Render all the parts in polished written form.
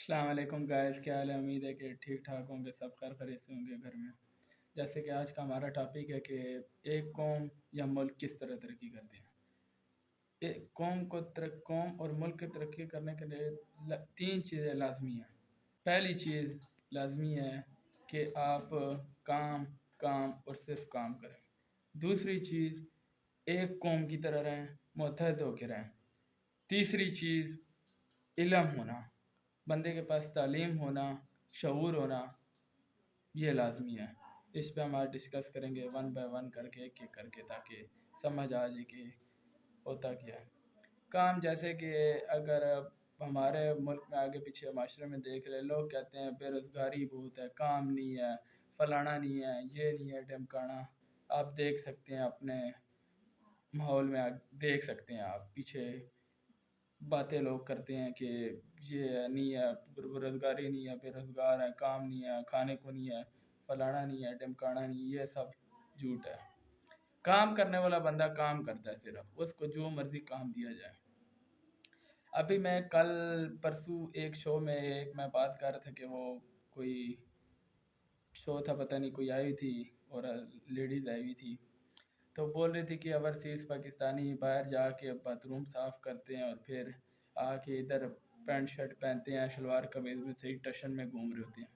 السلام علیکم گائز، کیا حال ہے؟ امید ہے کہ ٹھیک ٹھاک ہوں گے، سب خیر خیریت سے ہوں گے گھر میں۔ جیسے کہ آج کا ہمارا ٹاپک ہے کہ ایک قوم یا ملک کس طرح ترقی کرتے ہیں۔ ایک قوم اور ملک کی ترقی کرنے کے لیے تین چیزیں لازمی ہیں۔ پہلی چیز لازمی ہے کہ آپ کام کام اور صرف کام کریں۔ دوسری چیز، ایک قوم کی طرح رہیں، متحد ہو کے رہیں۔ تیسری چیز، علم ہونا، بندے کے پاس تعلیم ہونا، شعور ہونا، یہ لازمی ہے۔ اس پہ ہم آج ڈسکس کریں گے ون بائی ون کر کے، ایک ایک کر کے، تاکہ سمجھ آ جائے کہ ہوتا کیا ہے کام۔ جیسے کہ اگر ہمارے ملک میں آگے پیچھے معاشرے میں دیکھ رہے، لوگ کہتے ہیں بے روزگاری بہت ہے، کام نہیں ہے، فلانا نہیں ہے، یہ نہیں ہے، ڈھمکانا۔ آپ دیکھ سکتے ہیں اپنے ماحول میں، دیکھ سکتے ہیں آپ پیچھے باتیں لوگ کرتے ہیں کہ یہ نہیں ہے، روزگاری نہیں ہے، بے روزگار ہے، کام نہیں ہے، کھانے کو نہیں ہے، فلانا نہیں ہے، ڈمکانا نہیں، یہ سب جھوٹ ہے۔ کام کرنے والا بندہ کام کرتا ہے، صرف اس کو جو مرضی کام دیا جائے۔ ابھی میں کل پرسوں ایک شو میں میں بات کر رہا تھا کہ وہ کوئی شو تھا، پتہ نہیں کوئی آئی تھی اور لیڈیز آئی ہوئی تھی، تو بول رہی تھی کہ اوورسیز پاکستانی باہر جا کے باتھ روم صاف کرتے ہیں اور پھر آ کے ادھر پینٹ شرٹ پہنتے ہیں، شلوار قمیض میں صحیح ٹشن میں گھوم رہے ہوتے ہیں۔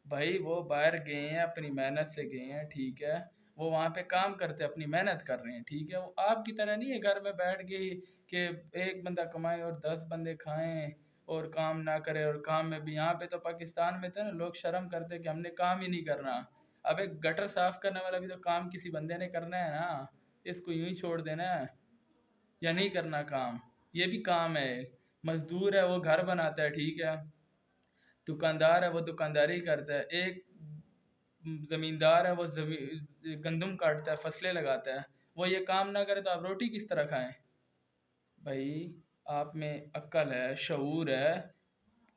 بھائی وہ باہر گئے ہیں، اپنی محنت سے گئے ہیں، ٹھیک ہے، وہ وہاں پہ کام کرتے اپنی محنت کر رہے ہیں، ٹھیک ہے۔ وہ آپ کی طرح نہیں ہے گھر میں بیٹھ گئی کہ ایک بندہ کمائے اور 10 بندے کھائیں اور کام نہ کرے، اور کام میں بھی یہاں پہ تو پاکستان میں تھے نا، لوگ شرم کرتے کہ ہم نے کام ہی نہیں کرنا۔ اب ایک گٹر صاف کرنے والا بھی تو کام کسی بندے نے کرنا ہے نا، اس کو یوں ہی چھوڑ دینا ہے یا نہیں کرنا کام؟ یہ بھی کام ہے۔ مزدور ہے وہ گھر بناتا ہے، ٹھیک ہے۔ دکاندار ہے وہ دکانداری کرتا ہے۔ ایک زمیندار ہے وہ گندم کاٹتا ہے، فصلیں لگاتا ہے۔ وہ یہ کام نہ کرے تو آپ روٹی کس طرح کھائیں؟ بھائی آپ میں عقل ہے، شعور ہے،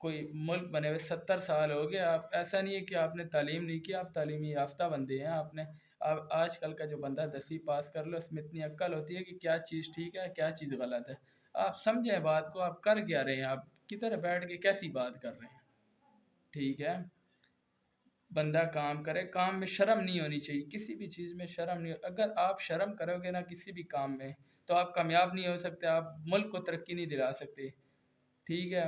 کوئی ملک بنے ہوئے 70 سال ہو گئے، آپ ایسا نہیں ہے کہ آپ نے تعلیم نہیں کی، آپ تعلیمی یافتہ بندے ہیں۔ آج کل کا جو بندہ 10ویں پاس کر لو، اس میں اتنی عقل ہوتی ہے کہ کیا چیز ٹھیک ہے کیا چیز غلط ہے۔ آپ سمجھیں بات کو، آپ کر کیا رہے ہیں، آپ کدھر بیٹھ کے کیسی بات کر رہے ہیں، ٹھیک ہے۔ بندہ کام کرے، کام میں شرم نہیں ہونی چاہیے، کسی بھی چیز میں شرم نہیں اگر آپ شرم کرو گے نا کسی بھی کام میں تو آپ کامیاب نہیں ہو سکتے، آپ ملک کو ترقی نہیں دلا سکتے، ٹھیک ہے۔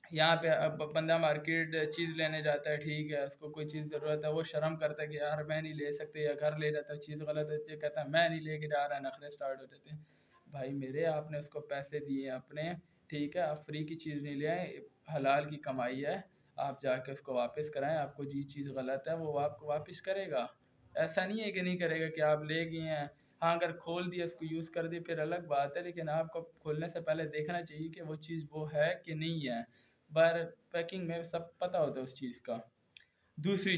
یہاں پہ اب بندہ مارکیٹ چیز لینے جاتا ہے، ٹھیک ہے، اس کو کوئی چیز ضرورت ہے، وہ شرم کرتا ہے کہ یار میں نہیں لے سکتے، یا گھر لے جاتا ہے چیز غلط ہوتی ہے، کہتا ہے میں نہیں لے کے جا رہا، نخرے سٹارٹ ہو جاتے ہیں۔ بھائی میرے، آپ نے اس کو پیسے دیے اپنے، ٹھیک ہے، آپ فری کی چیز نہیں لے آئے، حلال کی کمائی ہے، آپ جا کے اس کو واپس کرائیں۔ آپ کو جی چیز غلط ہے وہ آپ کو واپس کرے گا، ایسا نہیں ہے کہ نہیں کرے گا کہ آپ لے گئے ہیں، ہاں اگر کھول دیا اس کو یوز کر دی پھر الگ بات ہے، لیکن آپ کو کھولنے سے پہلے دیکھنا چاہیے کہ وہ چیز وہ ہے کہ نہیں ہے۔ باہر پیکنگ میں سب پتہ ہوتا ہے اس چیز کا۔ دوسری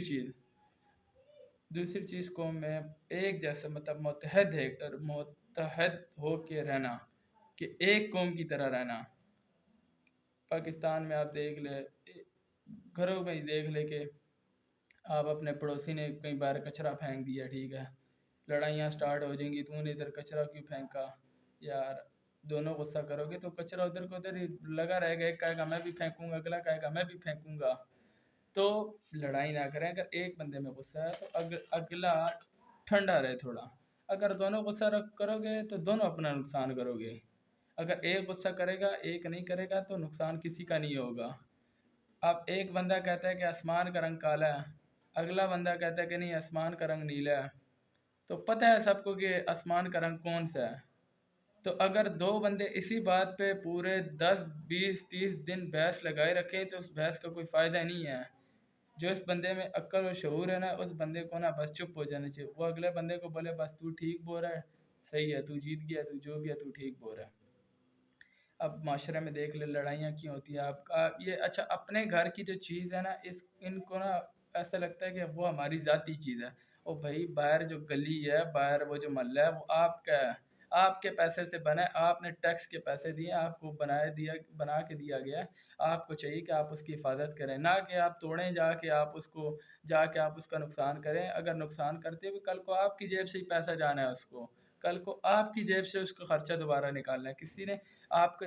چیز کو میں ایک جیسا مطلب متحد ہو کے رہنا، کہ ایک قوم کی طرح رہنا۔ پاکستان میں آپ دیکھ لے، گھروں میں ہی دیکھ لے کہ آپ اپنے پڑوسی نے کئی بار کچرا پھینک دیا، ٹھیک ہے، لڑائیاں سٹارٹ ہو جائیں گی، تو نے ادھر کچرا کیوں پھینکا؟ یار دونوں غصہ کرو گے تو کچرا ادھر کو ادھر ہی لگا رہے گا، ایک کہے گا میں بھی پھینکوں گا، اگلا کہے گا میں بھی پھینکوں گا۔ تو لڑائی نہ کریں، اگر ایک بندے میں غصہ ہے تو اگلا ٹھنڈا رہے تھوڑا۔ اگر دونوں غصہ کرو گے تو دونوں اپنا نقصان کرو گے۔ اگر ایک غصہ کرے گا ایک نہیں کرے گا تو نقصان کسی کا نہیں ہوگا۔ اب ایک بندہ کہتا ہے کہ آسمان کا رنگ کالا ہے، اگلا بندہ کہتا ہے کہ نہیں آسمان کا رنگ نیلا ہے، تو پتہ ہے سب کو کہ آسمان کا رنگ کون سا ہے۔ تو اگر دو بندے اسی بات پہ پورے 10 20 30 دن بحث لگائے رکھیں تو اس بحث کا کوئی فائدہ نہیں ہے۔ جو اس بندے میں عقل و شعور ہے نا، اس بندے کو نا بس چپ ہو جانا چاہیے، وہ اگلے بندے کو بولے بس تو ٹھیک بول رہا ہے، صحیح ہے، تو جیت گیا، تو جو بھی ہے تو ٹھیک بول رہا ہے۔ اب معاشرے میں دیکھ لے لڑائیاں کیوں ہوتی ہیں، آپ کا یہ اچھا اپنے گھر کی جو چیز ہے نا، ان کو نا ایسا لگتا ہے کہ وہ ہماری ذاتی چیز ہے۔ او بھائی باہر جو گلی ہے، باہر وہ جو محلہ ہے، وہ آپ کا ہے، آپ کے پیسے سے بنا ہے، آپ نے ٹیکس کے پیسے دیے، آپ کو بنا کے دیا گیا ہے، آپ کو چاہیے کہ آپ اس کی حفاظت کریں، نہ کہ آپ توڑیں جا کے آپ اس کا نقصان کریں۔ اگر نقصان کرتے ہوئے کل کو آپ کی جیب سے ہی پیسہ جانا ہے، اس کو کل کو آپ کی جیب سے اس کا خرچہ دوبارہ نکالنا ہے۔ کسی نے آپ کے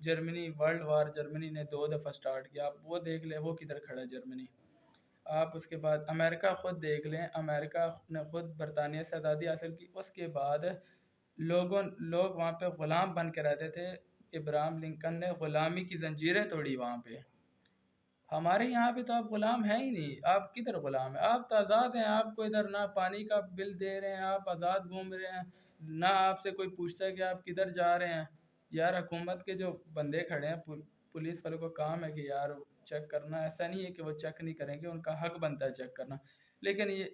جرمنی ورلڈ وار جرمنی نے 2 دفعہ سٹارٹ کیا. آپ وہ دیکھ لیں وہ کدھر کھڑا ہے جرمنی. آپ اس کے بعد امریکہ خود دیکھ لیں, امریکہ نے خود برطانیہ سے آزادی حاصل کی, اس کے بعد لوگ وہاں پہ غلام بن کے رہتے تھے. ابراہم لنکن نے غلامی کی زنجیریں توڑی وہاں پہ. ہمارے یہاں پہ تو آپ غلام ہیں ہی نہیں. آپ کدھر غلام ہیں؟ آپ تو آزاد ہیں. آپ کو ادھر نہ پانی کا بل دے رہے ہیں, آپ آزاد گھوم رہے ہیں, نہ آپ سے کوئی پوچھتا ہے کہ آپ کدھر جا رہے ہیں. یار حکومت کے جو بندے کھڑے ہیں, پولیس والوں کو کام ہے کہ یار چیک کرنا. ایسا نہیں ہے کہ وہ چیک نہیں کریں گے, ان کا حق بنتا ہے چیک کرنا. لیکن یہ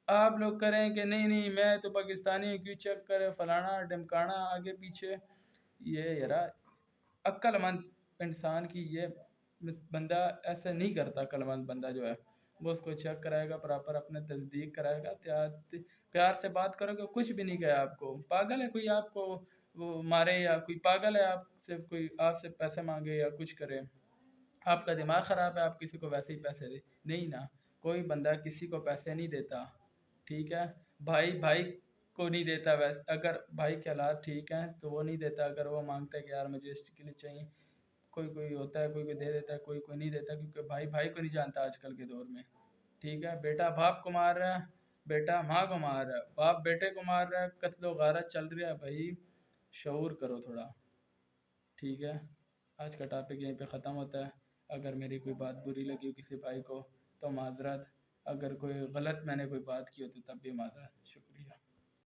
آپ لوگ کریں کہ نہیں نہیں میں تو پاکستانی ہوں, کیوں چیک کرے فلانا ڈمکانا آگے پیچھے. یہ یار عقل مند انسان کی یہ بندہ ایسا نہیں کرتا. عقل مند بندہ جو ہے وہ اس کو چیک کرائے گا, پراپر اپنے تصدیق کرائے گا. پیار سے بات کرو گے, کچھ بھی نہیں کہا آپ کو. پاگل ہے کوئی آپ کو وہ مارے, یا کوئی پاگل ہے آپ سے پیسے مانگے یا کچھ کرے. آپ کا دماغ خراب ہے, آپ کسی کو ویسے ہی پیسے دے نہیں نا. کوئی بندہ کسی کو پیسے نہیں دیتا, ٹھیک ہے. بھائی کو نہیں دیتا. ویسے اگر بھائی کے حالات ٹھیک ہیں تو وہ نہیں دیتا. اگر وہ مانگتا ہے کہ یار مجھے اس کے لیے چاہیے, کوئی ہوتا ہے, کوئی دے دیتا ہے, کوئی نہیں دیتا. کیونکہ بھائی کو نہیں جانتا آج کل کے دور میں, ٹھیک ہے. بیٹا باپ کو مار رہا ہے, بیٹا ماں کو مار رہا ہے, باپ بیٹے کو مار رہا ہے, قتل و غارت چل رہی ہے. بھائی شعور کرو تھوڑا, ٹھیک ہے. آج کا ٹاپک یہیں پہ ختم ہوتا ہے. اگر میری کوئی بات بری لگی ہو کسی بھائی کو تو معذرت. اگر کوئی غلط میں نے کوئی بات کی ہو تو تب بھی معذرت. شکریہ.